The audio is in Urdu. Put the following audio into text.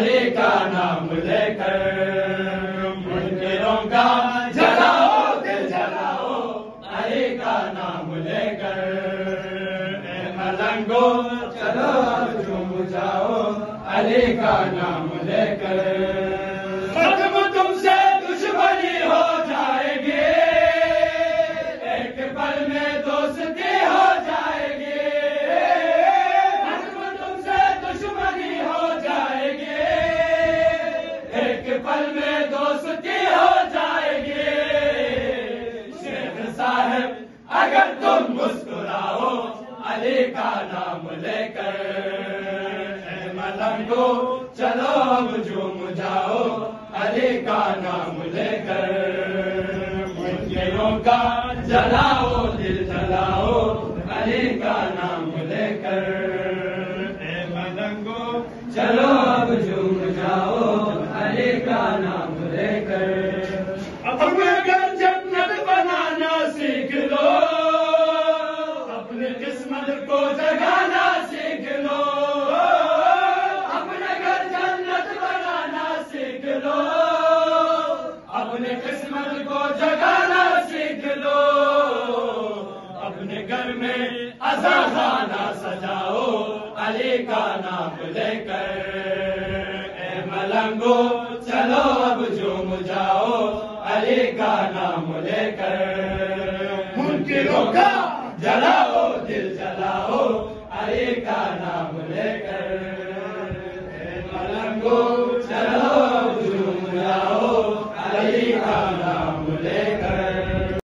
علی کا نام لے کر، منکروں کا جلاؤ دل جلاؤ علی کا نام لے کر، اے ملنگو چلو اب جھوم جاؤ علی کا نام لے کر، ختم تم سے دشمنی ہو جائے گی، ایک پل میں دوستی ہو جائے گی، ختم تم سے دشمنی ہو جائے گی، ایک پل میں دوستی ہو جائے گی، شیخ صاحب اگر تم مسکراؤ علی کا نام لے کر، اے ملنگو چلو اب جھوم جاؤ علی کا نام لے کر، منکروں کا جلاؤ دل جلاؤ علی کا نام لے کر، اے ملنگو چلو اب جھوم جاؤ علی کا نام لے کر، اپنے گھر جنت بنانا سیکھ لو، اپنی قسمت کو جگانا سیکھ لو، اپنے گھر جنت بنانا سیکھ لو، اپنے قسمت کو جگانا سیکھ لو، اپنے گھر میں عزا خانہ سجاؤ علی کا نام لے کر، اے ملنگو چلو اب جھوم جاؤ علی کا نام لے کر، منکروں کا جلا